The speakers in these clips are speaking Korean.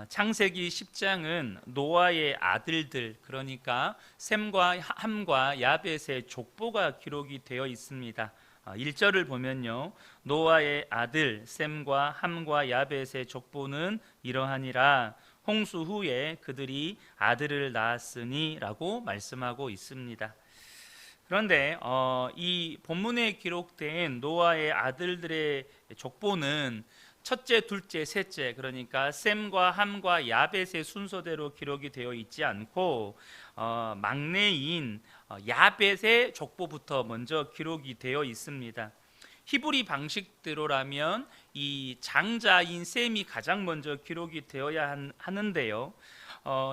창세기 10장은 노아의 아들들, 그러니까 셈과 함과 야벳의 족보가 기록이 되어 있습니다. 1절을 보면요, 노아의 아들 셈과 함과 야벳의 족보는 이러하니라. 홍수 후에 그들이 아들을 낳았으니 라고 말씀하고 있습니다. 그런데 이 본문에 기록된 노아의 아들들의 족보는 첫째, 둘째, 셋째, 그러니까 셈과 함과 야벳의 순서대로 기록이 되어 있지 않고 막내인 야벳의 족보부터 먼저 기록이 되어 있습니다. 히브리 방식대로라면 이 장자인 셈이 가장 먼저 기록이 되어야 하는데요.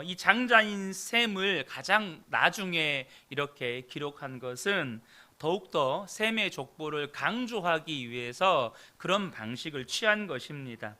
이 장자인 셈을 가장 나중에 이렇게 기록한 것은 더욱더 셈의 족보를 강조하기 위해서 그런 방식을 취한 것입니다.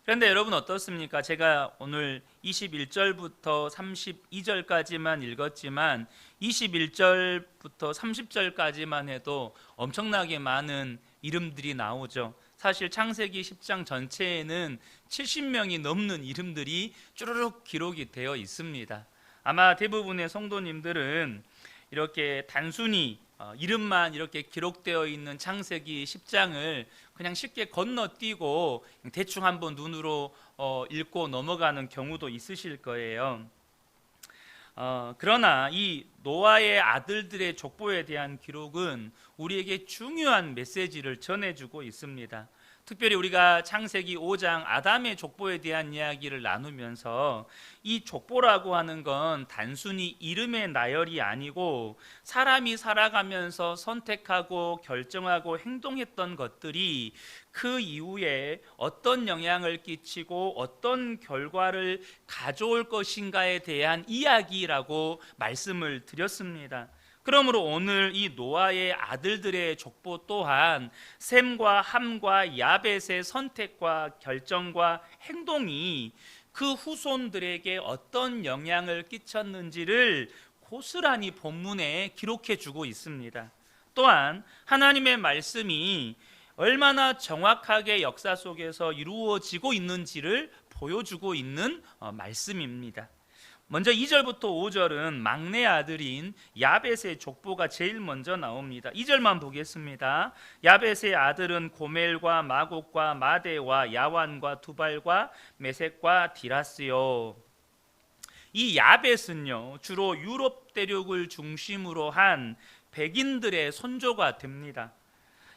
그런데 여러분 어떻습니까? 제가 오늘 21절부터 32절까지만 읽었지만 21절부터 30절까지만 해도 엄청나게 많은 이름들이 나오죠. 사실 창세기 10장 전체에는 70명이 넘는 이름들이 쭈루룩 기록이 되어 있습니다. 아마 대부분의 성도님들은 이렇게 단순히 이름만 이렇게 기록되어 있는 창세기 10장을 그냥 쉽게 건너뛰고 대충 한번 눈으로 읽고 넘어가는 경우도 있으실 거예요. 그러나 이 노아의 아들들의 족보에 대한 기록은 우리에게 중요한 메시지를 전해주고 있습니다. 특별히 우리가 창세기 5장 아담의 족보에 대한 이야기를 나누면서 이 족보라고 하는 건 단순히 이름의 나열이 아니고 사람이 살아가면서 선택하고 결정하고 행동했던 것들이 그 이후에 어떤 영향을 끼치고 어떤 결과를 가져올 것인가에 대한 이야기라고 말씀을 드렸습니다. 그러므로 오늘 이 노아의 아들들의 족보 또한 셈과 함과 야벳의 선택과 결정과 행동이 그 후손들에게 어떤 영향을 끼쳤는지를 고스란히 본문에 기록해 주고 있습니다. 또한 하나님의 말씀이 얼마나 정확하게 역사 속에서 이루어지고 있는지를 보여주고 있는 말씀입니다. 먼저 2절부터 5절은 막내 아들인 야벳의 족보가 제일 먼저 나옵니다. 2절만 보겠습니다. 야벳의 아들은 고멜과 마곡과 마대와 야완과 두발과 메섹과 디라스요. 이 야벳은요, 주로 유럽 대륙을 중심으로 한 백인들의 선조가 됩니다.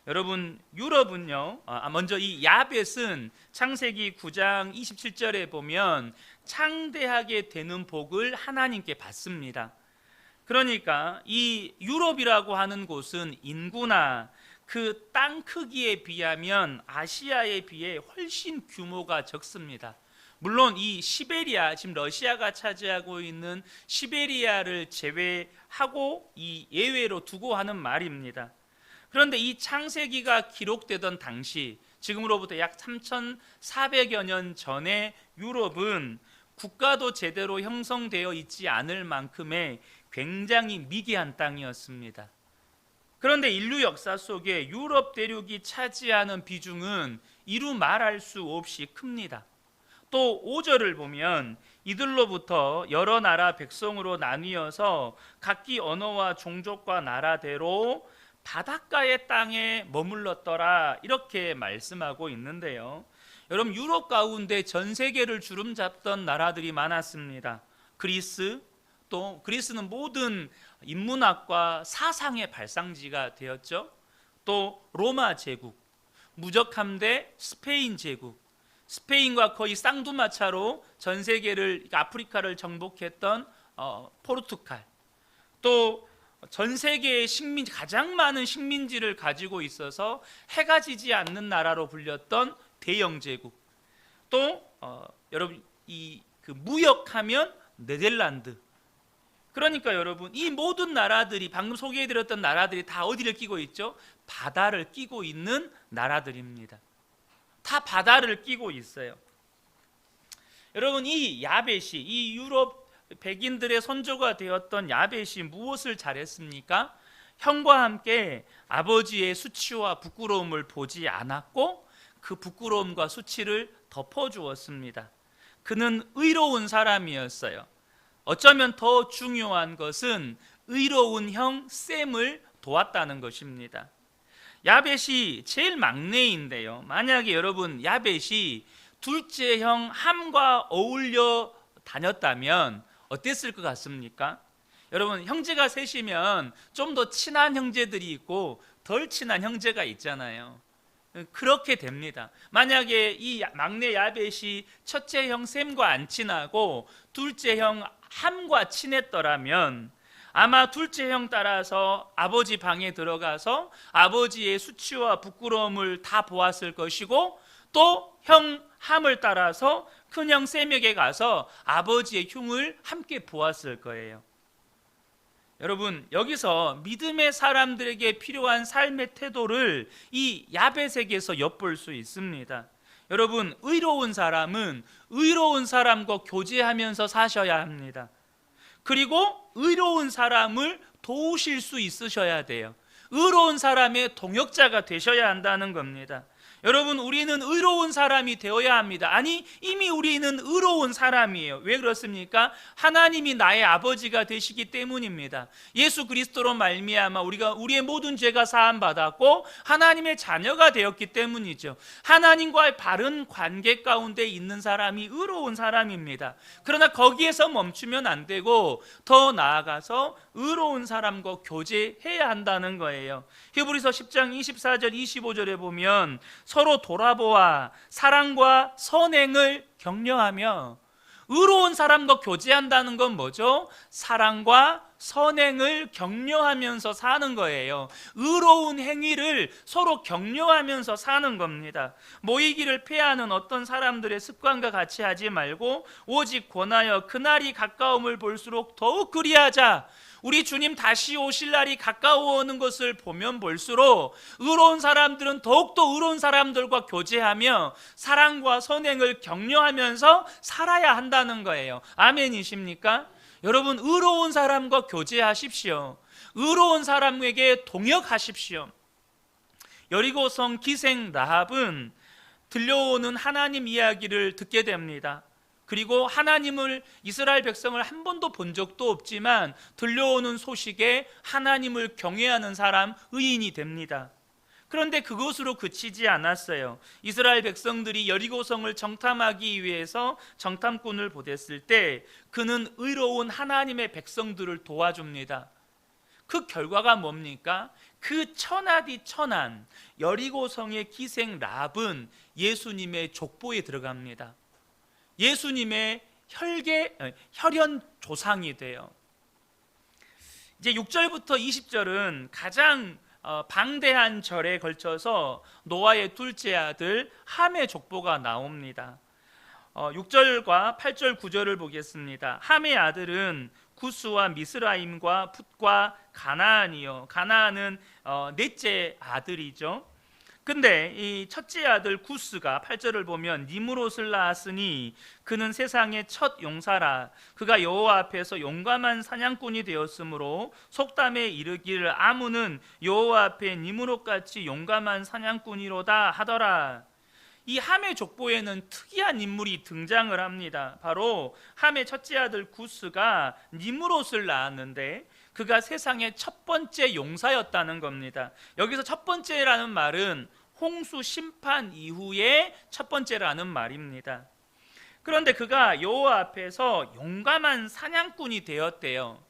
여러분, 유럽은요, 먼저 이 야벳은 창세기 9장 27절에 보면 창대하게 되는 복을 하나님께 받습니다. 그러니까 이 유럽이라고 하는 곳은 인구나 그 땅 크기에 비하면 아시아에 비해 훨씬 규모가 적습니다. 물론 이 시베리아, 지금 러시아가 차지하고 있는 시베리아를 제외하고 이 예외로 두고 하는 말입니다. 그런데 이 창세기가 기록되던 당시, 지금으로부터 약 3,400여 년 전에 유럽은 국가도 제대로 형성되어 있지 않을 만큼의 굉장히 미개한 땅이었습니다. 그런데 인류 역사 속에 유럽 대륙이 차지하는 비중은 이루 말할 수 없이 큽니다. 또 5절을 보면 이들로부터 여러 나라 백성으로 나뉘어서 각기 언어와 종족과 나라대로 바닷가의 땅에 머물렀더라, 이렇게 말씀하고 있는데요. 여러분, 유럽 가운데 전 세계를 주름잡던 나라들이 많았습니다. 그리스, 또 그리스는 모든 인문학과 사상의 발상지가 되었죠. 또 로마 제국, 무적함대 스페인 제국, 스페인과 거의 쌍두마차로 전 세계를, 아프리카를 정복했던 포르투갈, 또 전 세계의 가장 많은 식민지를 가지고 있어서 해가 지지 않는 나라로 불렸던 대영 제국, 또 여러분 그 무역하면 네덜란드. 그러니까 여러분, 이 모든 나라들이, 방금 소개해드렸던 나라들이 다 어디를 끼고 있죠? 바다를 끼고 있는 나라들입니다. 다 바다를 끼고 있어요. 여러분, 이 야벳이, 이 유럽 백인들의 선조가 되었던 야벳이 무엇을 잘했습니까? 형과 함께 아버지의 수치와 부끄러움을 보지 않았고 그 부끄러움과 수치를 덮어주었습니다. 그는 의로운 사람이었어요. 어쩌면 더 중요한 것은 의로운 형 셈을 도왔다는 것입니다. 야벳이 제일 막내인데요, 만약에 여러분 야벳이 둘째 형 함과 어울려 다녔다면 어땠을 것 같습니까? 여러분, 형제가 셋이면 좀 더 친한 형제들이 있고 덜 친한 형제가 있잖아요. 그렇게 됩니다. 만약에 이 막내 야벳이 첫째 형 셈과 안 친하고 둘째 형 함과 친했더라면 아마 둘째 형 따라서 아버지 방에 들어가서 아버지의 수치와 부끄러움을 다 보았을 것이고, 또 형 함을 따라서 큰형 셈에게 가서 아버지의 흉을 함께 보았을 거예요. 여러분, 여기서 믿음의 사람들에게 필요한 삶의 태도를 이 야벳에게서 엿볼 수 있습니다. 여러분, 의로운 사람은 의로운 사람과 교제하면서 사셔야 합니다. 그리고 의로운 사람을 도우실 수 있으셔야 돼요. 의로운 사람의 동역자가 되셔야 한다는 겁니다. 여러분, 우리는 의로운 사람이 되어야 합니다. 아니, 이미 우리는 의로운 사람이에요. 왜 그렇습니까? 하나님이 나의 아버지가 되시기 때문입니다. 예수 그리스도로 말미암아 우리의 모든 죄가 사함 받았고 하나님의 자녀가 되었기 때문이죠. 하나님과의 바른 관계 가운데 있는 사람이 의로운 사람입니다. 그러나 거기에서 멈추면 안 되고 더 나아가서 의로운 사람과 교제해야 한다는 거예요. 히브리서 10장 24절 25절에 보면 서로 돌아보아 사랑과 선행을 격려하며, 의로운 사람과 교제한다는 건 뭐죠? 사랑과 선행을 격려하면서 사는 거예요. 의로운 행위를 서로 격려하면서 사는 겁니다. 모이기를 패하는 어떤 사람들의 습관과 같이 하지 말고 오직 권하여 그날이 가까움을 볼수록 더욱 그리하자. 우리 주님 다시 오실 날이 가까워오는 것을 보면 볼수록 의로운 사람들은 더욱더 의로운 사람들과 교제하며 사랑과 선행을 격려하면서 살아야 한다는 거예요. 아멘이십니까? 여러분, 의로운 사람과 교제하십시오. 의로운 사람에게 동역하십시오. 여리고성 기생 라합은 들려오는 하나님 이야기를 듣게 됩니다. 그리고 하나님을, 이스라엘 백성을 한 번도 본 적도 없지만 들려오는 소식에 하나님을 경외하는 사람, 의인이 됩니다. 그런데 그것으로 그치지 않았어요. 이스라엘 백성들이 여리고성을 정탐하기 위해서 정탐꾼을 보냈을 때 그는 의로운 하나님의 백성들을 도와줍니다. 그 결과가 뭡니까? 그 천하디 천한 여리고성의 기생 라합은 예수님의 족보에 들어갑니다. 예수님의 혈연 조상이 돼요. 이제 6절부터 20절은 가장 방대한 절에 걸쳐서 노아의 둘째 아들 함의 족보가 나옵니다. 6절과 8절 9절을 보겠습니다. 함의 아들은 구스와 미스라임과 풋과 가나안이요. 가나안은 넷째 아들이죠. 근데 이 첫째 아들 구스가 8절을 보면 니므롯을 낳았으니 그는 세상의 첫 용사라. 그가 여호와 앞에서 용감한 사냥꾼이 되었으므로 속담에 이르기를 아무는 여호와 앞에 니므롯같이 용감한 사냥꾼이로다 하더라. 이 함의 족보에는 특이한 인물이 등장을 합니다. 바로 함의 첫째 아들 구스가 니므롯을 낳았는데 그가 세상의 첫 번째 용사였다는 겁니다. 여기서 첫 번째라는 말은 홍수 심판 이후에 첫 번째라는 말입니다. 그런데 그가 여호와 앞에서 용감한 사냥꾼이 되었대요.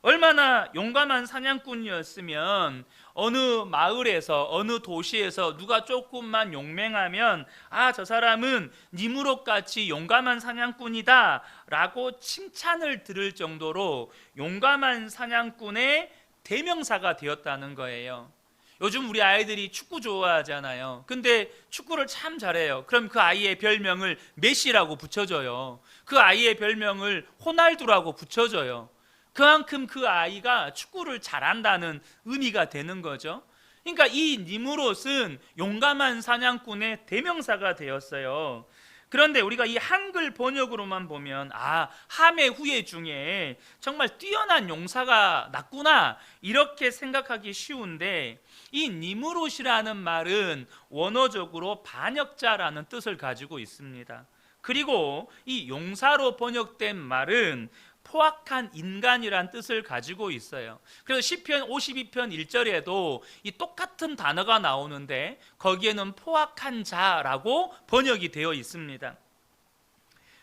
얼마나 용감한 사냥꾼이었으면 어느 마을에서 어느 도시에서 누가 조금만 용맹하면 저 사람은 니므롯같이 용감한 사냥꾼이다 라고 칭찬을 들을 정도로 용감한 사냥꾼의 대명사가 되었다는 거예요. 요즘 우리 아이들이 축구 좋아하잖아요. 근데 축구를 참 잘해요. 그럼 그 아이의 별명을 메시라고 붙여줘요. 그 아이의 별명을 호날두라고 붙여줘요. 그만큼 그 아이가 축구를 잘한다는 의미가 되는 거죠. 그러니까 이 니므롯은 용감한 사냥꾼의 대명사가 되었어요. 그런데 우리가 이 한글 번역으로만 보면 함의 후예 중에 정말 뛰어난 용사가 났구나 이렇게 생각하기 쉬운데, 이 니므롯이라는 말은 원어적으로 반역자라는 뜻을 가지고 있습니다. 그리고 이 용사로 번역된 말은 포악한 인간이란 뜻을 가지고 있어요. 그래서 시편 52편 1절에도 이 똑같은 단어가 나오는데 거기에는 포악한 자라고 번역이 되어 있습니다.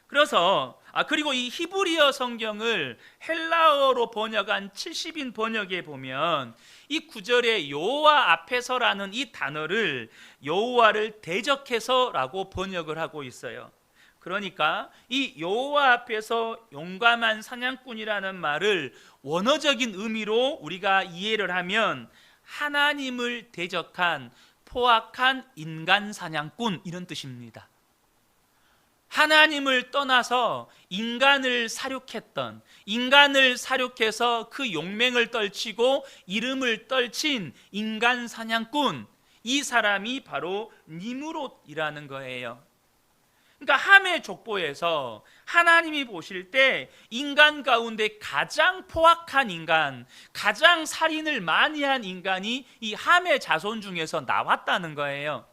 그래서 그리고 이 히브리어 성경을 헬라어로 번역한 70인 번역에 보면 이 구절에 여호와 앞에서라는 이 단어를 여호와를 대적해서라고 번역을 하고 있어요. 그러니까 이 여호와 앞에서 용감한 사냥꾼이라는 말을 원어적인 의미로 우리가 이해를 하면 하나님을 대적한 포악한 인간 사냥꾼, 이런 뜻입니다. 하나님을 떠나서 인간을 사륙했던, 인간을 사륙해서 그 용맹을 떨치고 이름을 떨친 인간 사냥꾼, 이 사람이 바로 니므롯이라는 거예요. 그러니까 함의 족보에서 하나님이 보실 때 인간 가운데 가장 포악한 인간, 가장 살인을 많이 한 인간이 이 함의 자손 중에서 나왔다는 거예요.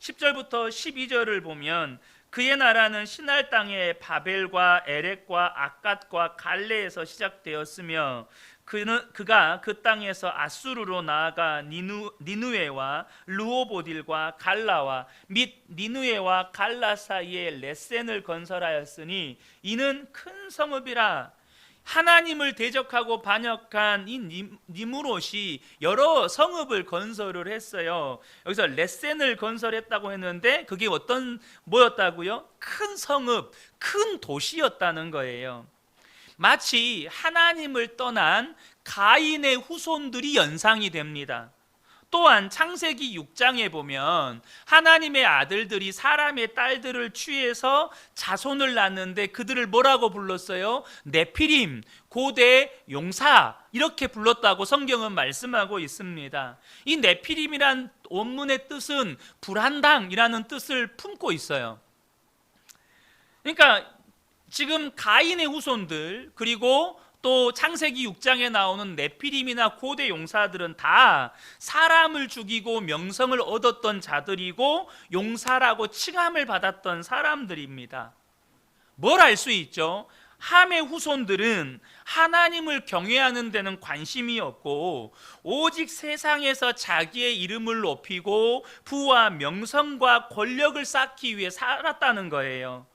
10절부터 12절을 보면 그의 나라는 시날 땅의 바벨과 에렉과 아갓과 갈레에서 시작되었으며 그가 그 땅에서 아수르로 나아가 니누에와 르호보딜과 갈라와 및 니누에와 갈라 사이에 레센을 건설하였으니 이는 큰 성읍이라. 하나님을 대적하고 반역한 이 니므롯이 여러 성읍을 건설을 했어요. 여기서 레센을 건설했다고 했는데 그게 뭐였다고요? 큰 성읍, 큰 도시였다는 거예요. 마치 하나님을 떠난 가인의 후손들이 연상이 됩니다. 또한 창세기 6장에 보면 하나님의 아들들이 사람의 딸들을 취해서 자손을 낳는데 그들을 뭐라고 불렀어요? 네피림, 고대 용사, 이렇게 불렀다고 성경은 말씀하고 있습니다. 이 네피림이란 원문의 뜻은 불한당이라는 뜻을 품고 있어요. 그러니까 지금 가인의 후손들, 그리고 또 창세기 6장에 나오는 네피림이나 고대 용사들은 다 사람을 죽이고 명성을 얻었던 자들이고 용사라고 칭함을 받았던 사람들입니다. 뭘 알 수 있죠? 함의 후손들은 하나님을 경외하는 데는 관심이 없고 오직 세상에서 자기의 이름을 높이고 부와 명성과 권력을 쌓기 위해 살았다는 거예요.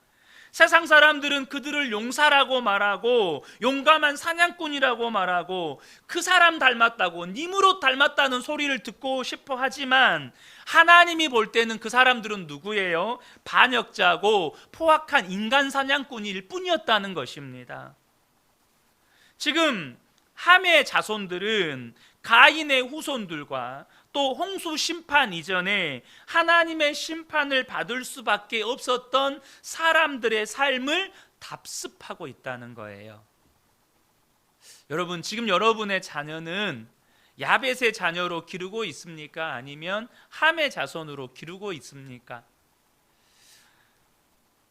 세상 사람들은 그들을 용사라고 말하고 용감한 사냥꾼이라고 말하고 그 사람 닮았다고, 니므롯 닮았다는 소리를 듣고 싶어 하지만 하나님이 볼 때는 그 사람들은 누구예요? 반역자고 포악한 인간 사냥꾼일 뿐이었다는 것입니다. 지금 함의 자손들은 가인의 후손들과 또 홍수 심판 이전에 하나님의 심판을 받을 수밖에 없었던 사람들의 삶을 답습하고 있다는 거예요. 여러분, 지금 여러분의 자녀는 야벳의 자녀로 기르고 있습니까? 아니면 함의 자손으로 기르고 있습니까?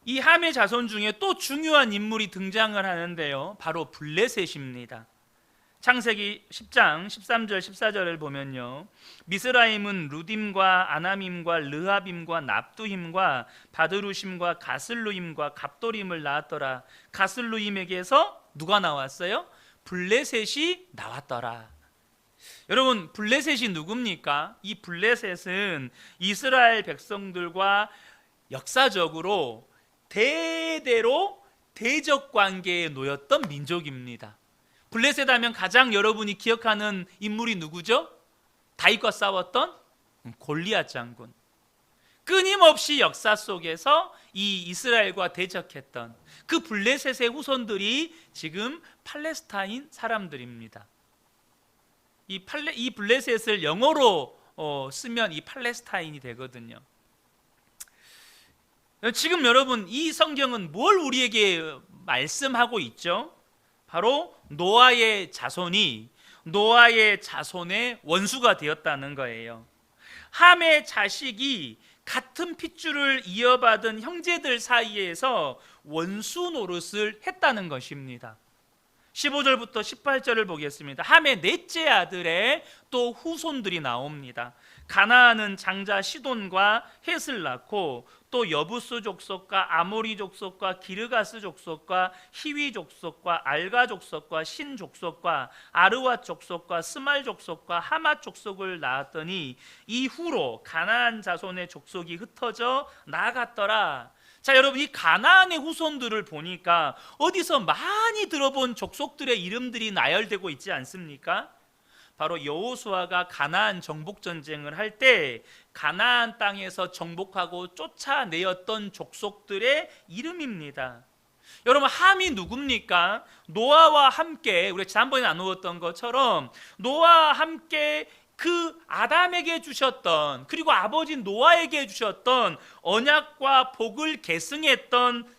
이 함의 자손 중에 또 중요한 인물이 등장을 하는데요, 바로 블레셋입니다. 창세기 10장 13절 14절을 보면요, 미스라임은 루딤과 아나밈과 르하빔과 납두힘과 바드루심과 가슬루임과 갑도림을 낳았더라. 가슬루임에게서 누가 나왔어요? 블레셋이 나왔더라. 여러분, 블레셋이 누굽니까? 이 블레셋은 이스라엘 백성들과 역사적으로 대대로 대적 관계에 놓였던 민족입니다. 블레셋 하면 가장 여러분이 기억하는 인물이 누구죠? 다윗과 싸웠던 골리앗 장군. 끊임없이 역사 속에서 이 이스라엘과 대적했던 그 블레셋의 후손들이 지금 팔레스타인 사람들입니다. 이 블레셋을 영어로 쓰면 이 팔레스타인이 되거든요. 지금 여러분, 이 성경은 뭘 우리에게 말씀하고 있죠? 바로 노아의 자손이 노아의 자손의 원수가 되었다는 거예요. 함의 자식이 같은 핏줄을 이어받은 형제들 사이에서 원수 노릇을 했다는 것입니다. 15절부터 18절을 보겠습니다. 함의 넷째 아들의 또 후손들이 나옵니다. 가나안은 장자 시돈과 헷을 낳고 또 여부스 족속과 아모리 족속과 기르가스 족속과 히위 족속과 알가 족속과 신 족속과 아르와 족속과 스말 족속과 하맛 족속을 낳았더니 이후로 가나안 자손의 족속이 흩어져 나아갔더라. 자, 여러분, 이 가나안의 후손들을 보니까 어디서 많이 들어본 족속들의 이름들이 나열되고 있지 않습니까? 바로 여호수아가 가나안 정복 전쟁을 할 때 가나안 땅에서 정복하고 쫓아내었던 족속들의 이름입니다. 여러분, 함이 누굽니까? 노아와 함께, 우리가 지난번에 나누었던 것처럼 노아와 함께 그 아담에게 주셨던, 그리고 아버지 노아에게 주셨던 언약과 복을 계승했던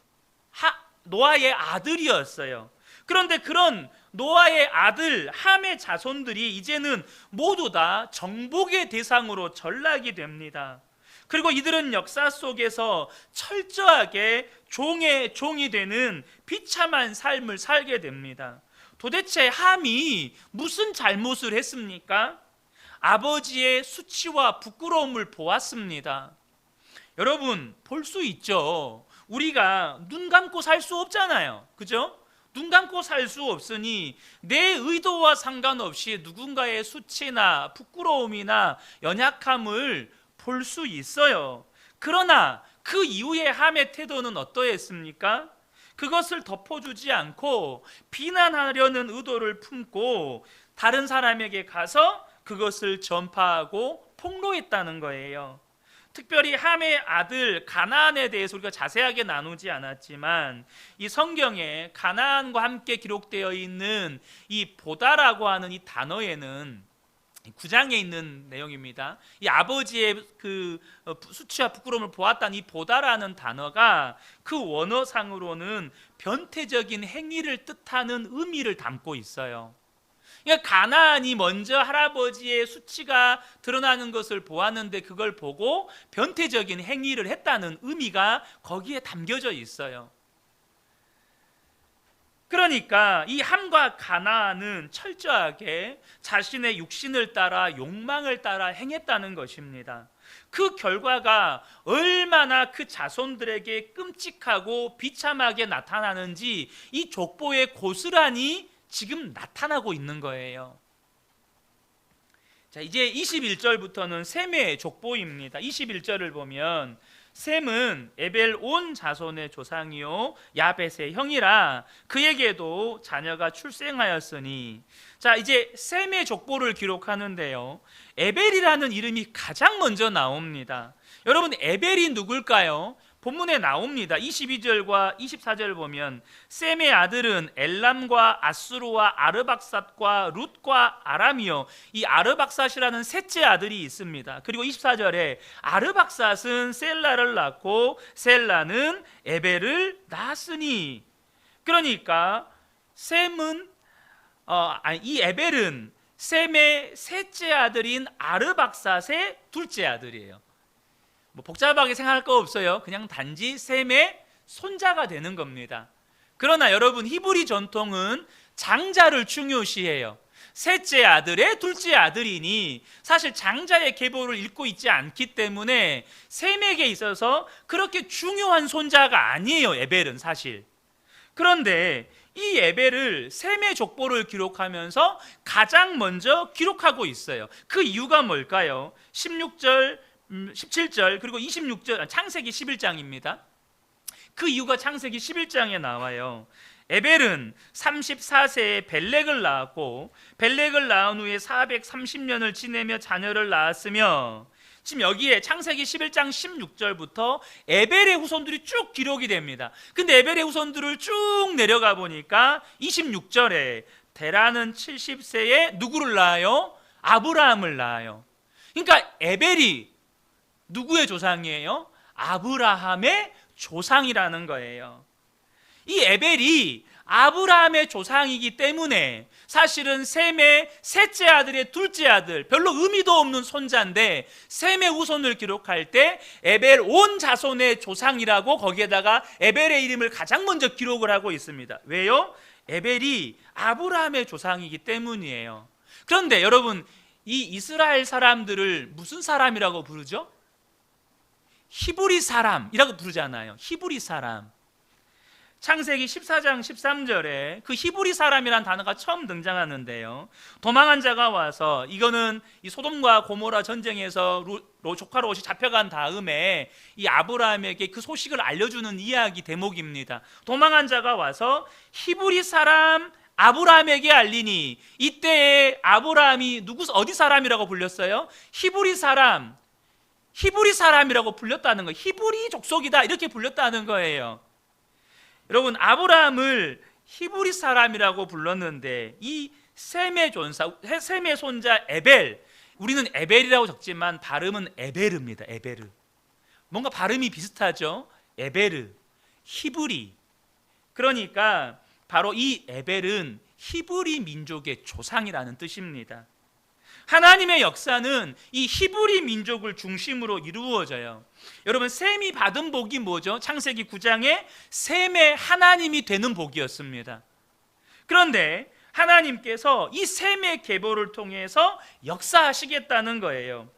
노아의 아들이었어요. 그런데 그런 노아의 아들 함의 자손들이 이제는 모두 다 정복의 대상으로 전락이 됩니다. 그리고 이들은 역사 속에서 철저하게 종의 종이 되는 비참한 삶을 살게 됩니다. 도대체 함이 무슨 잘못을 했습니까? 아버지의 수치와 부끄러움을 보았습니다. 여러분, 볼 수 있죠. 우리가 눈 감고 살 수 없잖아요. 그죠? 눈 감고 살 수 없으니 내 의도와 상관없이 누군가의 수치나 부끄러움이나 연약함을 볼 수 있어요. 그러나 그 이후에 함의 태도는 어떠했습니까? 그것을 덮어주지 않고 비난하려는 의도를 품고 다른 사람에게 가서 그것을 전파하고 폭로했다는 거예요. 특별히 함의 아들 가나안에 대해서 우리가 자세하게 나누지 않았지만 이 성경에 가나안과 함께 기록되어 있는 이 보다라고 하는 이 단어에는 9장에 있는 내용입니다. 이 아버지의 그 수치와 부끄러움을 보았다는 이 보다라는 단어가 그 원어상으로는 변태적인 행위를 뜻하는 의미를 담고 있어요. 그러니까 가나안이 먼저 할아버지의 수치가 드러나는 것을 보았는데 그걸 보고 변태적인 행위를 했다는 의미가 거기에 담겨져 있어요. 그러니까 이 함과 가나안은 철저하게 자신의 육신을 따라 욕망을 따라 행했다는 것입니다. 그 결과가 얼마나 그 자손들에게 끔찍하고 비참하게 나타나는지 이 족보에 고스란히 지금 나타나고 있는 거예요. 자, 이제 21절부터는 셈의 족보입니다. 21절을 보면 셈은 에벨 온 자손의 조상이요 야벳의 형이라 그에게도 자녀가 출생하였으니. 자, 이제 셈의 족보를 기록하는데요, 에벨이라는 이름이 가장 먼저 나옵니다. 여러분, 에벨이 누굴까요? 본문에 나옵니다. 22절과 24절을 보면 셈의 아들은 엘람과 아수르와 아르박삿과 룻과 아람이요, 이 아르박삿이라는 셋째 아들이 있습니다. 그리고 24절에 아르박삿은 셀라를 낳고 셀라는 에벨을 낳았으니. 그러니까 셈은 이 에벨은 셈의 셋째 아들인 아르박삿의 둘째 아들이에요. 뭐 복잡하게 생각할 거 없어요. 그냥 단지 셈의 손자가 되는 겁니다. 그러나 여러분, 히브리 전통은 장자를 중요시해요. 셋째 아들의 둘째 아들이니 사실 장자의 계보를 읽고 있지 않기 때문에 셈에게 있어서 그렇게 중요한 손자가 아니에요, 에벨은 사실. 그런데 이 에벨을 셈의 족보를 기록하면서 가장 먼저 기록하고 있어요. 그 이유가 뭘까요? 16절 17절 그리고 26절, 창세기 11장입니다. 그 이유가 창세기 11장에 나와요. 에벨은 34세에 벨렉을 낳았고 벨렉을 낳은 후에 430년을 지내며 자녀를 낳았으며, 지금 여기에 창세기 11장 16절부터 에벨의 후손들이 쭉 기록이 됩니다. 근데 에벨의 후손들을 쭉 내려가 보니까 26절에 데라는 70세에 누구를 낳아요? 아브라함을 낳아요. 그러니까 에벨이 누구의 조상이에요? 아브라함의 조상이라는 거예요. 이 에벨이 아브라함의 조상이기 때문에 사실은 셈의 셋째 아들의 둘째 아들, 별로 의미도 없는 손자인데 셈의 후손을 기록할 때 에벨 온 자손의 조상이라고 거기에다가 에벨의 이름을 가장 먼저 기록을 하고 있습니다. 왜요? 에벨이 아브라함의 조상이기 때문이에요. 그런데 여러분, 이 이스라엘 사람들을 무슨 사람이라고 부르죠? 히브리 사람이라고 부르잖아요. 히브리 사람. 창세기 14장 13절에 그 히브리 사람이란 단어가 처음 등장하는데요, 도망한 자가 와서, 이거는 이 소돔과 고모라 전쟁에서 조카 롯이 잡혀간 다음에 이 아브라함에게 그 소식을 알려주는 이야기 대목입니다. 도망한 자가 와서 히브리 사람 아브라함에게 알리니, 이때에 아브라함이 어디 사람이라고 불렸어요? 히브리 사람이라고 불렸다는 거예요. 히브리 족속이다, 이렇게 불렸다는 거예요. 여러분, 아브라함을 히브리 사람이라고 불렀는데, 이 셈의 손자 에벨, 우리는 에벨이라고 적지만 발음은 에베르입니다. 에베르. 뭔가 발음이 비슷하죠? 에베르, 히브리. 그러니까 바로 이 에벨은 히브리 민족의 조상이라는 뜻입니다. 하나님의 역사는 이 히브리 민족을 중심으로 이루어져요. 여러분, 셈이 받은 복이 뭐죠? 창세기 9장에 셈의 하나님이 되는 복이었습니다. 그런데 하나님께서 이 셈의 계보를 통해서 역사하시겠다는 거예요.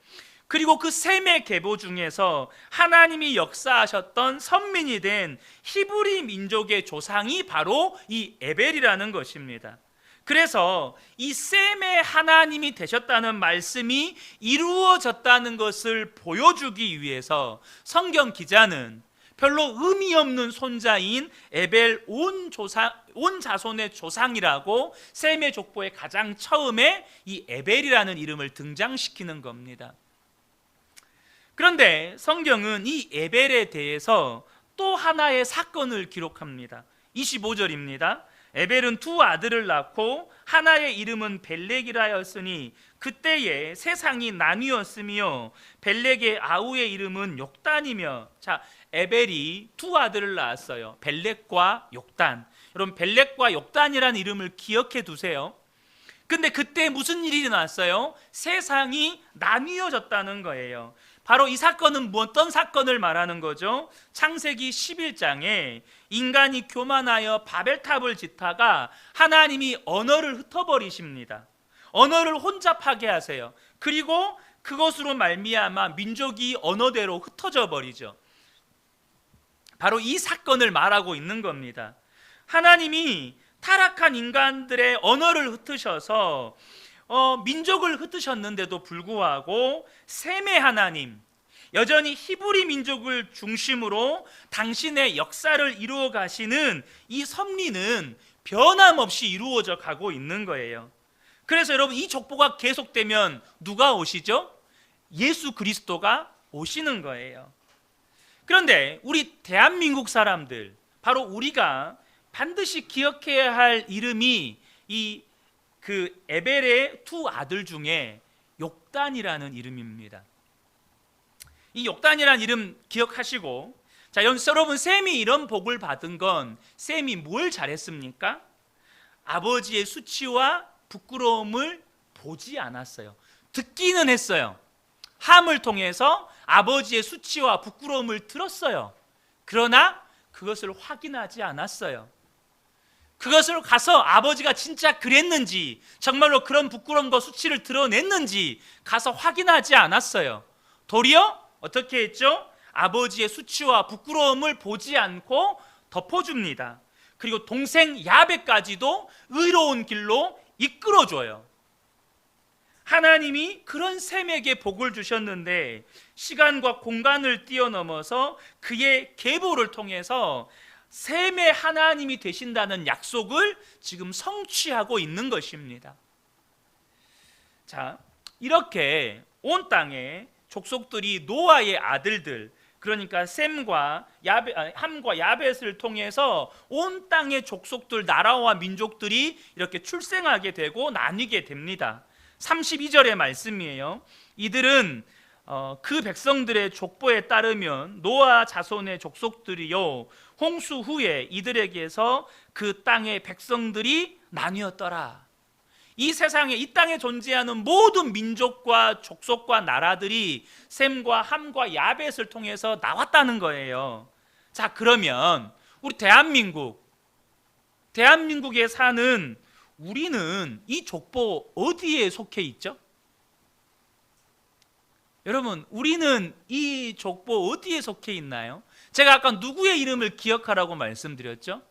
그리고 그 셈의 계보 중에서 하나님이 역사하셨던 선민이 된 히브리 민족의 조상이 바로 이 에벨이라는 것입니다. 그래서 이 셈의 하나님이 되셨다는 말씀이 이루어졌다는 것을 보여주기 위해서 성경 기자는 별로 의미 없는 손자인 에벨 온 자손의 조상이라고 셈의 족보에 가장 처음에 이 에벨이라는 이름을 등장시키는 겁니다. 그런데 성경은 이 에벨에 대해서 또 하나의 사건을 기록합니다. 25절입니다. 에벨은 두 아들을 낳고 하나의 이름은 벨렉이라였으니 그때에 세상이 나뉘었으며 벨렉의 아우의 이름은 욕단이며. 자, 에벨이 두 아들을 낳았어요. 벨렉과 욕단. 여러분, 벨렉과 욕단이라는 이름을 기억해 두세요. 근데 그때 무슨 일이 일어났어요? 세상이 나뉘어졌다는 거예요. 바로 이 사건은 어떤 사건을 말하는 거죠? 창세기 11장에 인간이 교만하여 바벨탑을 짓다가 하나님이 언어를 흩어버리십니다. 언어를 혼잡하게 하세요. 그리고 그것으로 말미암아 민족이 언어대로 흩어져 버리죠. 바로 이 사건을 말하고 있는 겁니다. 하나님이 타락한 인간들의 언어를 흩으셔서 민족을 흩으셨는데도 불구하고 셈의 하나님, 여전히 히브리 민족을 중심으로 당신의 역사를 이루어 가시는 이 섭리는 변함없이 이루어져 가고 있는 거예요. 그래서 여러분, 이 족보가 계속되면 누가 오시죠? 예수 그리스도가 오시는 거예요. 그런데 우리 대한민국 사람들, 바로 우리가 반드시 기억해야 할 이름이 그 에벨의 두 아들 중에 욕단이라는 이름입니다. 이 욕단이라는 이름 기억하시고, 자, 여러분, 셈이 이런 복을 받은 건 셈이 뭘 잘했습니까? 아버지의 수치와 부끄러움을 보지 않았어요. 듣기는 했어요. 함을 통해서 아버지의 수치와 부끄러움을 들었어요. 그러나 그것을 확인하지 않았어요. 그것을 가서 아버지가 진짜 그랬는지, 정말로 그런 부끄러움과 수치를 드러냈는지 가서 확인하지 않았어요. 도리어 어떻게 했죠? 아버지의 수치와 부끄러움을 보지 않고 덮어줍니다. 그리고 동생 야벳까지도 의로운 길로 이끌어줘요. 하나님이 그런 셈에게 복을 주셨는데 시간과 공간을 뛰어넘어서 그의 계보를 통해서 셈의 하나님이 되신다는 약속을 지금 성취하고 있는 것입니다. 자, 이렇게 온 땅에 족속들이 노아의 아들들, 그러니까 셈과 함과 야벳을 통해서 온 땅의 족속들, 나라와 민족들이 이렇게 출생하게 되고 나뉘게 됩니다. 32절의 말씀이에요. 이들은 그 백성들의 족보에 따르면 노아 자손의 족속들이요, 홍수 후에 이들에게서 그 땅의 백성들이 나뉘었더라. 이 세상에, 이 땅에 존재하는 모든 민족과 족속과 나라들이 셈과 함과 야벳을 통해서 나왔다는 거예요. 자, 그러면 우리 대한민국, 대한민국에 사는 우리는 이 족보 어디에 속해 있죠? 여러분, 우리는 이 족보 어디에 속해 있나요? 제가 아까 누구의 이름을 기억하라고 말씀드렸죠?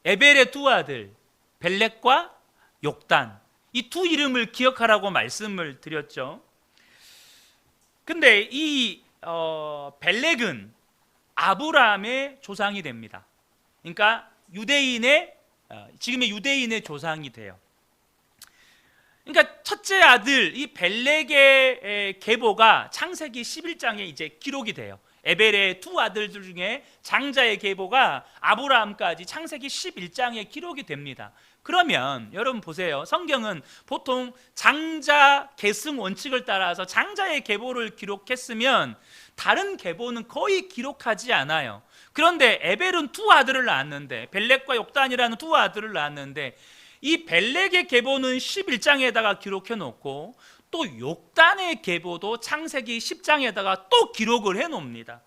에벨의 두 아들 벨렉과 욕단, 이 두 이름을 기억하라고 말씀을 드렸죠. 근데 이 벨렉은 아브라함의 조상이 됩니다. 그러니까 지금의 유대인의 조상이 돼요. 그러니까 첫째 아들 이 벨렉의 계보가 창세기 11장에 이제 기록이 돼요. 에벨의 두 아들들 중에 장자의 계보가 아브라함까지 창세기 11장에 기록이 됩니다. 그러면 여러분 보세요. 성경은 보통 장자 계승 원칙을 따라서 장자의 계보를 기록했으면 다른 계보는 거의 기록하지 않아요. 그런데 에벨은 두 아들을 낳았는데, 벨렉과 욕단이라는 두 아들을 낳았는데, 이 벨렉의 계보는 11장에다가 기록해 놓고 또 욕단의 계보도 창세기 10장에다가 또 기록을 해 놓습니다.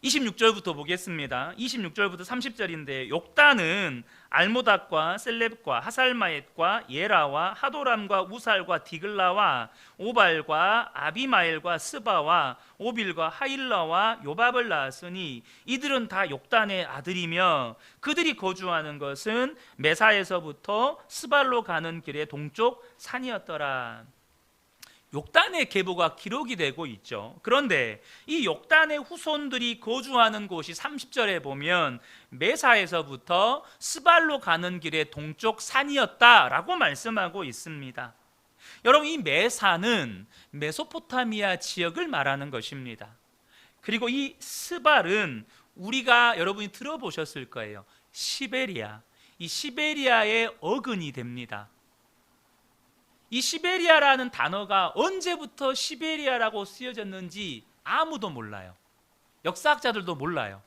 26절부터 보겠습니다. 26절부터 30절인데, 욕단은 알모닥과 셀렙과 하살마엣과 예라와 하도람과 우살과 디글라와 오발과 아비마엘과 스바와 오빌과 하일라와 요밥을 낳았으니 이들은 다 욕단의 아들이며 그들이 거주하는 것은 메사에서부터 스발로 가는 길의 동쪽 산이었더라. 욕단의 계보가 기록이 되고 있죠. 그런데 이 욕단의 후손들이 거주하는 곳이 30절에 보면 메사에서부터 스발로 가는 길의 동쪽 산이었다라고 말씀하고 있습니다. 여러분, 이 메사는 메소포타미아 지역을 말하는 것입니다. 그리고 이 스발은 우리가 여러분이 들어보셨을 거예요. 시베리아, 이 시베리아의 어근이 됩니다. 이 시베리아라는 단어가 언제부터 시베리아라고 쓰여졌는지 아무도 몰라요. 역사학자들도 몰라요.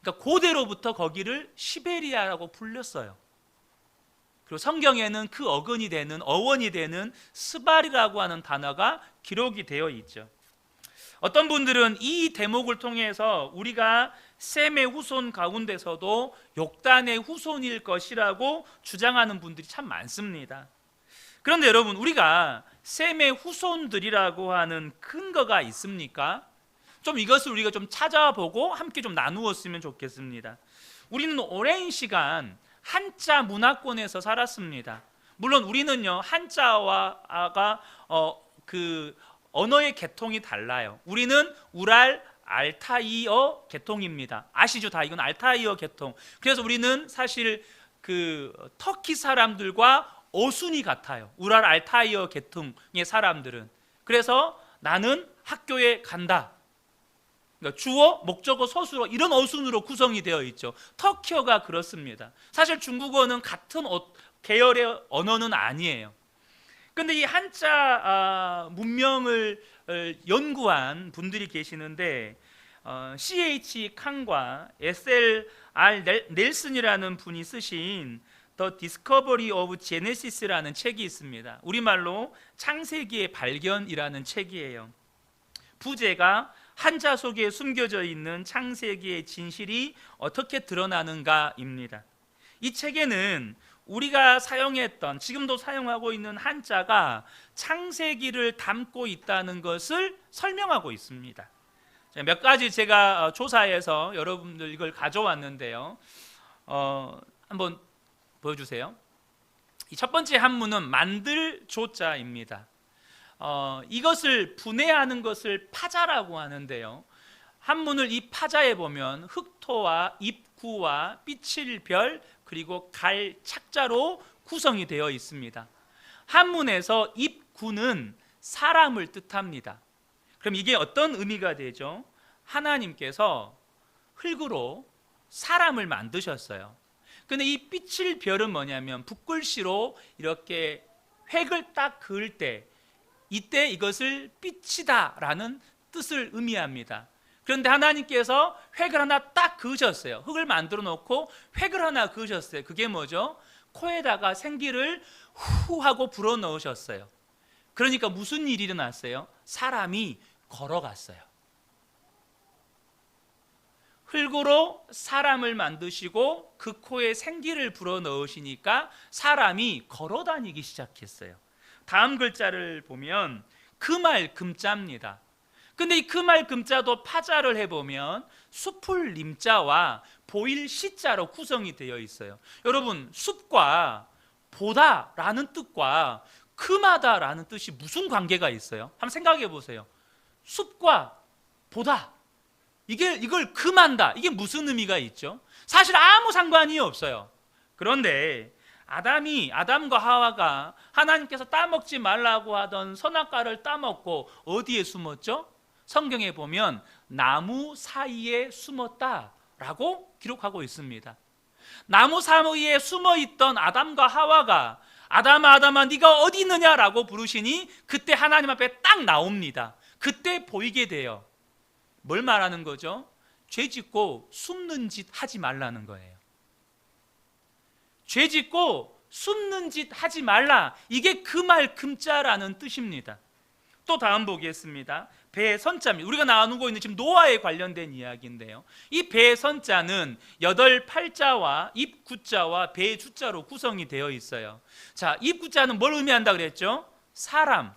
그러니까 고대로부터 거기를 시베리아라고 불렸어요. 그리고 성경에는 그 어근이 되는, 어원이 되는 스발이라고 하는 단어가 기록이 되어 있죠. 어떤 분들은 이 대목을 통해서 우리가 셈의 후손 가운데서도 욕단의 후손일 것이라고 주장하는 분들이 참 많습니다. 그런데 여러분, 우리가 셈의 후손들이라고 하는 근거가 있습니까? 좀 이것을 우리가 좀 찾아보고 함께 좀 나누었으면 좋겠습니다. 우리는 오랜 시간 한자 문화권에서 살았습니다. 물론 우리는요, 한자와가 그 언어의 계통이 달라요. 우리는 우랄 알타이어 계통입니다. 아시죠? 다 이건 알타이어 계통. 그래서 우리는 사실 그 터키 사람들과 어순이 같아요. 우랄 알타이어 계통의 사람들은. 그래서 나는 학교에 간다. 그러니까 주어, 목적어, 서술어 이런 어순으로 구성이 되어 있죠. 터키어가 그렇습니다. 사실 중국어는 같은 계열의 언어는 아니에요. 근데 이 한자 문명을 연구한 분들이 계시는데 C.H. 칸과 S.L.R. 넬슨이라는 분이 쓰신 The Discovery of Genesis라는 책이 있습니다. 우리말로 창세기의 발견이라는 책이에요. 부제가 한자 속에 숨겨져 있는 창세기의 진실이 어떻게 드러나는가입니다. 이 책에는 우리가 사용했던, 지금도 사용하고 있는 한자가 창세기를 담고 있다는 것을 설명하고 있습니다. 몇 가지 제가 조사해서 여러분들 이걸 가져왔는데요. 한번 보여주세요. 이 첫 번째 한문은 만들 조자입니다. 이것을 분해하는 것을 파자라고 하는데요. 한문을 이 파자에 보면 흑토와 입구와 삐칠 별 그리고 갈 착자로 구성이 되어 있습니다. 한문에서 입구는 사람을 뜻합니다. 그럼 이게 어떤 의미가 되죠? 하나님께서 흙으로 사람을 만드셨어요. 근데 이 삐칠 별은 뭐냐면 붓글씨로 이렇게 획을 딱 그을 때 이때 이것을 삐치다라는 뜻을 의미합니다. 그런데 하나님께서 획을 하나 딱 그으셨어요. 흙을 만들어 놓고 획을 하나 그으셨어요. 그게 뭐죠? 코에다가 생기를 후 하고 불어 넣으셨어요. 그러니까 무슨 일이 일어났어요? 사람이 걸어갔어요. 흙으로 사람을 만드시고 그 코에 생기를 불어넣으시니까 사람이 걸어다니기 시작했어요. 다음 글자를 보면 금알 금자입니다. 근데 이 금알 금자도 파자를 해보면 숲을 님자와 보일 시자로 구성이 되어 있어요. 여러분, 숲과 보다라는 뜻과 금하다라는 뜻이 무슨 관계가 있어요? 한번 생각해 보세요. 숲과 보다, 이걸 금한다, 이게 무슨 의미가 있죠? 사실 아무 상관이 없어요. 그런데 아담과 하와가 하나님께서 따먹지 말라고 하던 선악과를 따먹고 어디에 숨었죠? 성경에 보면 나무 사이에 숨었다라고 기록하고 있습니다. 나무 사이에 숨어있던 아담과 하와가 아담아 네가 어디 있느냐라고 부르시니 그때 하나님 앞에 딱 나옵니다. 그때 보이게 돼요. 뭘 말하는 거죠? 죄 짓고 숨는 짓 하지 말라는 거예요. 죄 짓고 숨는 짓 하지 말라, 이게 금알 금자라는 뜻입니다. 또 다음 보겠습니다. 배 선자입니다. 우리가 나누고 있는 지금 노아에 관련된 이야기인데요, 이 배 선자는 8팔자와 입구자와 배 주자로 구성이 되어 있어요. 자, 입구자는 뭘 의미한다 그랬죠? 사람.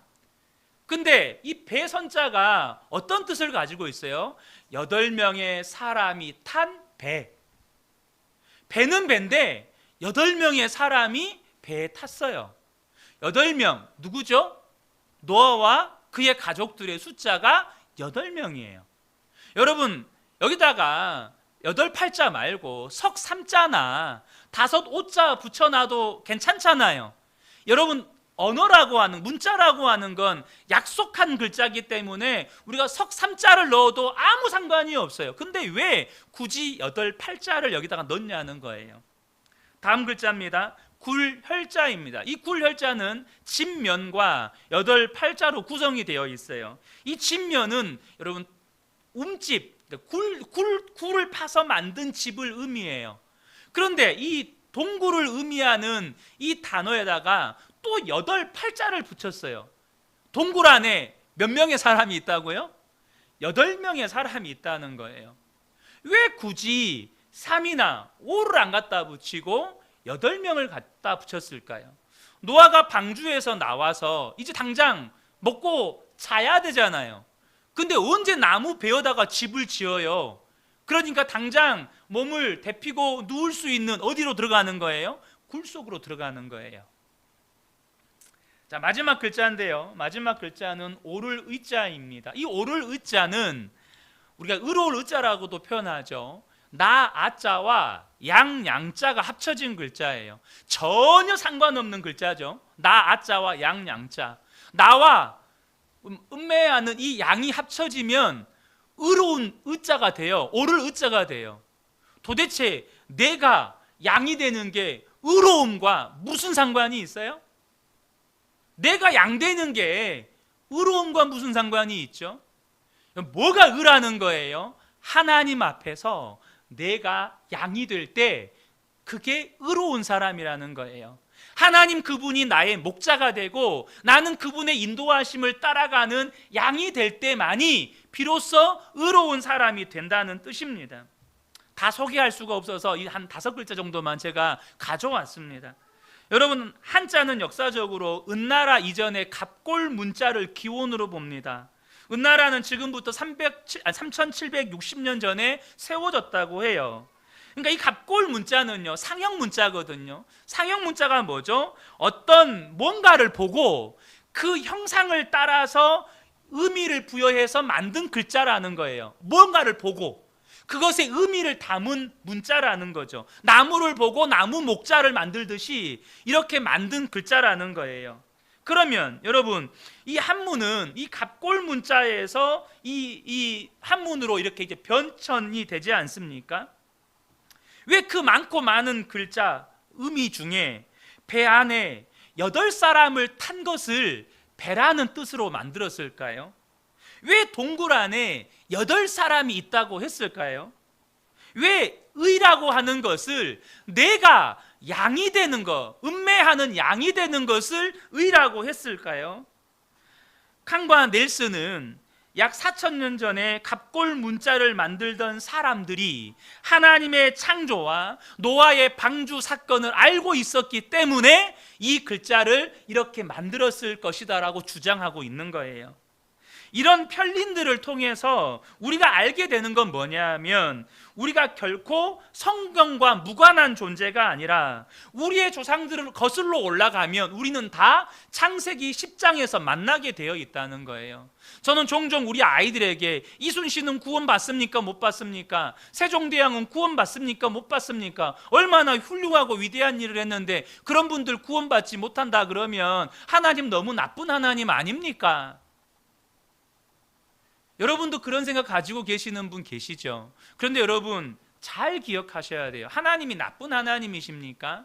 근데 이 배 선자가 어떤 뜻을 가지고 있어요? 8명의 사람이 탄 배. 배는 배인데 8명의 사람이 배에 탔어요. 8명 누구죠? 노아와 그의 가족들의 숫자가 8명이에요. 여러분, 여기다가 8팔자 말고 석 3자나 5 5자 붙여놔도 괜찮잖아요. 여러분, 언어라고 하는, 문자라고 하는 건 약속한 글자이기 때문에 우리가 석 3자를 넣어도 아무 상관이 없어요. 근데 왜 굳이 8팔자를 여기다가 넣냐는 거예요. 다음 글자입니다. 굴혈자입니다. 이 굴혈자는 집면과 8팔자로 구성이 되어 있어요. 이 집면은 여러분 움집, 굴을 파서 만든 집을 의미해요. 그런데 이 동굴을 의미하는 이 단어에다가 또 8팔자를 붙였어요. 동굴 안에 몇 명의 사람이 있다고요? 8명의 사람이 있다는 거예요. 왜 굳이 3이나 5를 안 갖다 붙이고 8명을 갖다 붙였을까요? 노아가 방주에서 나와서 이제 당장 먹고 자야 되잖아요. 근데 언제 나무 베어다가 집을 지어요? 그러니까 당장 몸을 데피고 누울 수 있는 어디로 들어가는 거예요? 굴 속으로 들어가는 거예요. 자, 마지막 글자인데요, 마지막 글자는 오를 의자입니다. 이 오를 의자는 우리가 의로울 의자라고도 표현하죠. 나 아자와 양자가 합쳐진 글자예요. 전혀 상관없는 글자죠. 나 아자와 양자. 나와 음매하는 이 양이 합쳐지면 의로운 의자가 돼요. 옳을 의자가 돼요. 도대체 내가 양이 되는 게 의로움과 무슨 상관이 있어요? 내가 양 되는 게 의로움과 무슨 상관이 있죠? 뭐가 의라는 거예요? 하나님 앞에서 내가 양이 될 때 그게 의로운 사람이라는 거예요. 하나님 그분이 나의 목자가 되고 나는 그분의 인도하심을 따라가는 양이 될 때만이 비로소 의로운 사람이 된다는 뜻입니다. 다 소개할 수가 없어서 이 한 5글자 정도만 제가 가져왔습니다. 여러분, 한자는 역사적으로 은나라 이전의 갑골 문자를 기원으로 봅니다. 은나라는 지금부터 3760년 전에 세워졌다고 해요. 그러니까 이 갑골 문자는요, 상형 문자거든요. 상형 문자가 뭐죠? 어떤 뭔가를 보고 그 형상을 따라서 의미를 부여해서 만든 글자라는 거예요. 뭔가를 보고 그것의 의미를 담은 문자라는 거죠. 나무를 보고 나무 목자를 만들듯이 이렇게 만든 글자라는 거예요. 그러면 여러분, 이 한문은 이 갑골 문자에서 이 한문으로 이렇게 이제 변천이 되지 않습니까? 왜 그 많고 많은 글자 의미 중에 배 안에 8사람을 탄 것을 배라는 뜻으로 만들었을까요? 왜 동굴 안에 8사람이 있다고 했을까요? 왜 의라고 하는 것을 내가 양이 되는 것, 음매하는 양이 되는 것을 의라고 했을까요? 칸과 넬슨은 약 4,000년 전에 갑골 문자를 만들던 사람들이 하나님의 창조와 노아의 방주 사건을 알고 있었기 때문에 이 글자를 이렇게 만들었을 것이다라고 주장하고 있는 거예요. 이런 편린들을 통해서 우리가 알게 되는 건 뭐냐면 우리가 결코 성경과 무관한 존재가 아니라 우리의 조상들을 거슬러 올라가면 우리는 다 창세기 10장에서 만나게 되어 있다는 거예요. 저는 종종 우리 아이들에게 이순신은 구원받습니까? 못 받습니까? 세종대왕은 구원받습니까? 못 받습니까? 얼마나 훌륭하고 위대한 일을 했는데 그런 분들 구원받지 못한다 그러면 하나님 너무 나쁜 하나님 아닙니까? 여러분도 그런 생각 가지고 계시는 분 계시죠? 그런데 여러분 잘 기억하셔야 돼요. 하나님이 나쁜 하나님이십니까?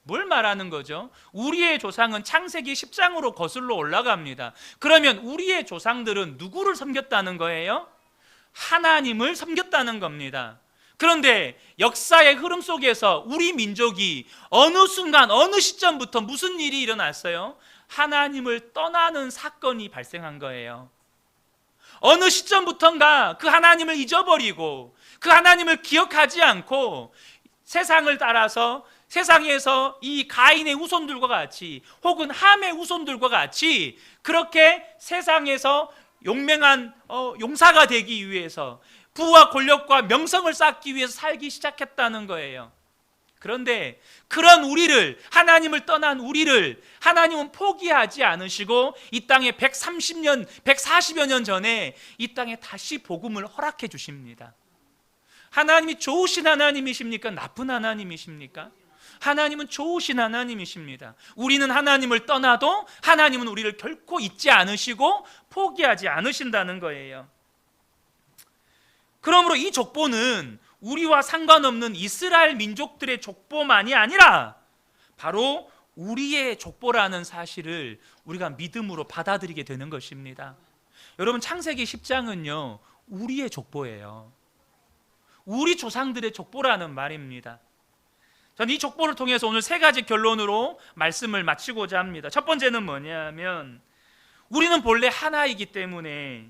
뭘 말하는 거죠? 우리의 조상은 창세기 10장으로 거슬러 올라갑니다. 그러면 우리의 조상들은 누구를 섬겼다는 거예요? 하나님을 섬겼다는 겁니다. 그런데 역사의 흐름 속에서 우리 민족이 어느 순간 어느 시점부터 무슨 일이 일어났어요? 하나님을 떠나는 사건이 발생한 거예요. 어느 시점부터인가 그 하나님을 잊어버리고 그 하나님을 기억하지 않고 세상을 따라서 세상에서 이 가인의 후손들과 같이 혹은 함의 후손들과 같이 그렇게 세상에서 용맹한 용사가 되기 위해서 부와 권력과 명성을 쌓기 위해서 살기 시작했다는 거예요. 그런데 그런 우리를, 하나님을 떠난 우리를 하나님은 포기하지 않으시고 이 땅에 130년, 140여 년 전에 이 땅에 다시 복음을 허락해 주십니다. 하나님이 좋으신 하나님이십니까? 나쁜 하나님이십니까? 하나님은 좋으신 하나님이십니다. 우리는 하나님을 떠나도 하나님은 우리를 결코 잊지 않으시고 포기하지 않으신다는 거예요. 그러므로 이 족보는 우리와 상관없는 이스라엘 민족들의 족보만이 아니라 바로 우리의 족보라는 사실을 우리가 믿음으로 받아들이게 되는 것입니다. 여러분 창세기 10장은요 우리의 족보예요. 우리 조상들의 족보라는 말입니다. 저는 이 족보를 통해서 오늘 세 가지 결론으로 말씀을 마치고자 합니다. 첫 번째는 뭐냐면 우리는 본래 하나이기 때문에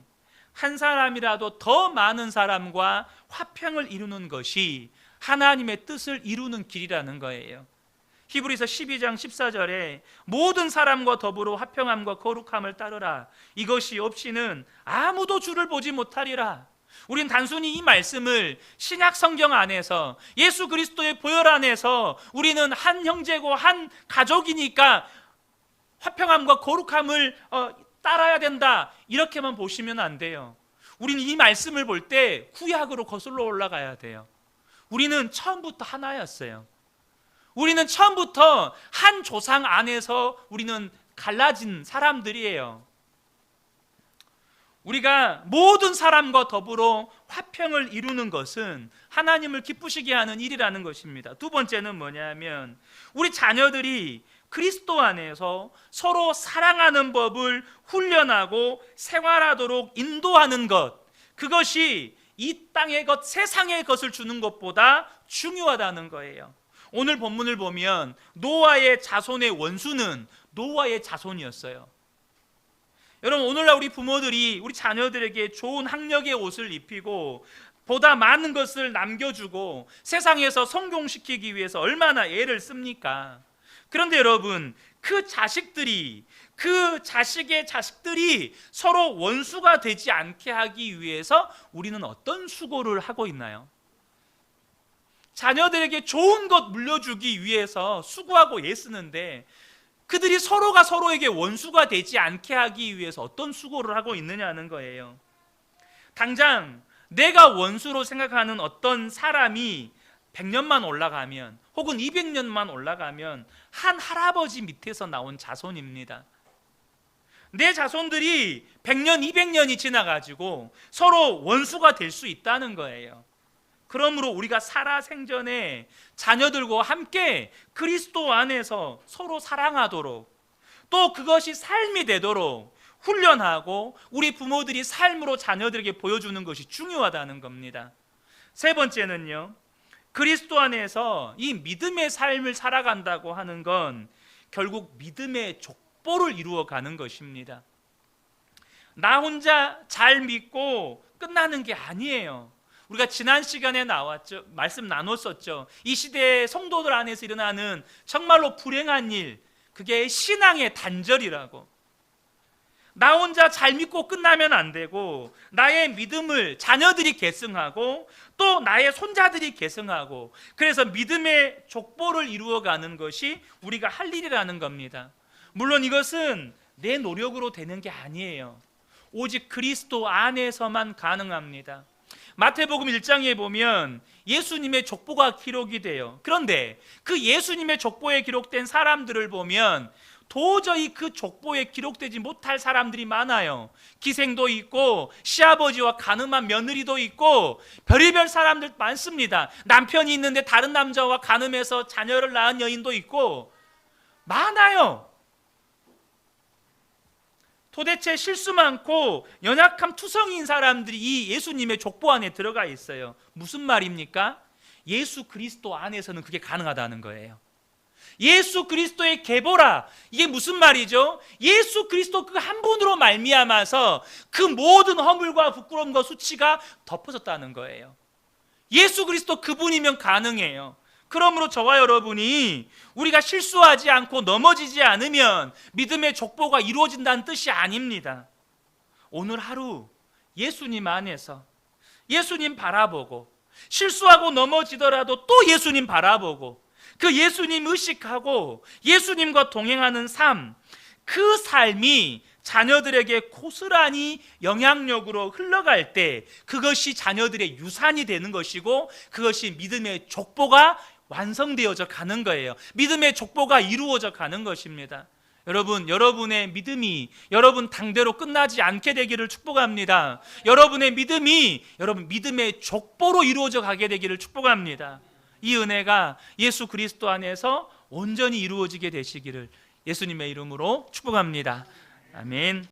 한 사람이라도 더 많은 사람과 화평을 이루는 것이 하나님의 뜻을 이루는 길이라는 거예요. 히브리서 12장 14절에 모든 사람과 더불어 화평함과 거룩함을 따르라. 이것이 없이는 아무도 주를 보지 못하리라. 우린 단순히 이 말씀을 신약 성경 안에서 예수 그리스도의 보혈 안에서 우리는 한 형제고 한 가족이니까 화평함과 거룩함을 따라야 된다 이렇게만 보시면 안 돼요. 우리는 이 말씀을 볼 때 구약으로 거슬러 올라가야 돼요. 우리는 처음부터 하나였어요. 우리는 처음부터 한 조상 안에서 우리는 갈라진 사람들이에요. 우리가 모든 사람과 더불어 화평을 이루는 것은 하나님을 기쁘시게 하는 일이라는 것입니다. 두 번째는 뭐냐면 우리 자녀들이 그리스도 안에서 서로 사랑하는 법을 훈련하고 생활하도록 인도하는 것, 그것이 이 땅의 것, 세상의 것을 주는 것보다 중요하다는 거예요. 오늘 본문을 보면 노아의 자손의 원수는 노아의 자손이었어요. 여러분 오늘날 우리 부모들이 우리 자녀들에게 좋은 학력의 옷을 입히고 보다 많은 것을 남겨주고 세상에서 성공시키기 위해서 얼마나 애를 씁니까? 그런데 여러분 그 자식들이 그 자식의 자식들이 서로 원수가 되지 않게 하기 위해서 우리는 어떤 수고를 하고 있나요? 자녀들에게 좋은 것 물려주기 위해서 수고하고 애쓰는데 그들이 서로가 서로에게 원수가 되지 않게 하기 위해서 어떤 수고를 하고 있느냐는 거예요. 당장 내가 원수로 생각하는 어떤 사람이 100년만 올라가면 혹은 200년만 올라가면 한 할아버지 밑에서 나온 자손입니다. 내 자손들이 100년, 200년이 지나가지고 서로 원수가 될 수 있다는 거예요. 그러므로 우리가 살아생전에 자녀들과 함께 그리스도 안에서 서로 사랑하도록 또 그것이 삶이 되도록 훈련하고 우리 부모들이 삶으로 자녀들에게 보여주는 것이 중요하다는 겁니다. 세 번째는요, 그리스도 안에서 이 믿음의 삶을 살아간다고 하는 건 결국 믿음의 족보를 이루어가는 것입니다. 나 혼자 잘 믿고 끝나는 게 아니에요. 우리가 지난 시간에 나왔죠. 말씀 나눴었죠. 이 시대의 성도들 안에서 일어나는 정말로 불행한 일, 그게 신앙의 단절이라고. 나 혼자 잘 믿고 끝나면 안 되고, 나의 믿음을 자녀들이 계승하고 또 나의 손자들이 계승하고, 그래서 믿음의 족보를 이루어가는 것이 우리가 할 일이라는 겁니다. 물론 이것은 내 노력으로 되는 게 아니에요. 오직 그리스도 안에서만 가능합니다. 마태복음 1장에 보면 예수님의 족보가 기록이 돼요. 그런데 그 예수님의 족보에 기록된 사람들을 보면 도저히 그 족보에 기록되지 못할 사람들이 많아요. 기생도 있고 시아버지와 간음한 며느리도 있고 별의별 사람들 많습니다. 남편이 있는데 다른 남자와 간음해서 자녀를 낳은 여인도 있고 많아요. 도대체 실수 많고 연약함 투성이인 사람들이 이 예수님의 족보 안에 들어가 있어요. 무슨 말입니까? 예수 그리스도 안에서는 그게 가능하다는 거예요. 예수 그리스도의 계보라, 이게 무슨 말이죠? 예수 그리스도 그 한 분으로 말미암아서 그 모든 허물과 부끄러움과 수치가 덮어졌다는 거예요. 예수 그리스도 그분이면 가능해요. 그러므로 저와 여러분이 우리가 실수하지 않고 넘어지지 않으면 믿음의 족보가 이루어진다는 뜻이 아닙니다. 오늘 하루 예수님 안에서 예수님 바라보고, 실수하고 넘어지더라도 또 예수님 바라보고, 그 예수님 의식하고 예수님과 동행하는 삶, 그 삶이 자녀들에게 고스란히 영향력으로 흘러갈 때 그것이 자녀들의 유산이 되는 것이고, 그것이 믿음의 족보가 완성되어져 가는 거예요. 믿음의 족보가 이루어져 가는 것입니다. 여러분, 여러분의 믿음이 여러분 당대로 끝나지 않게 되기를 축복합니다. 여러분의 믿음이 여러분 믿음의 족보로 이루어져 가게 되기를 축복합니다. 이 은혜가 예수 그리스도 안에서 온전히 이루어지게 되시기를 예수님의 이름으로 축복합니다. 아멘.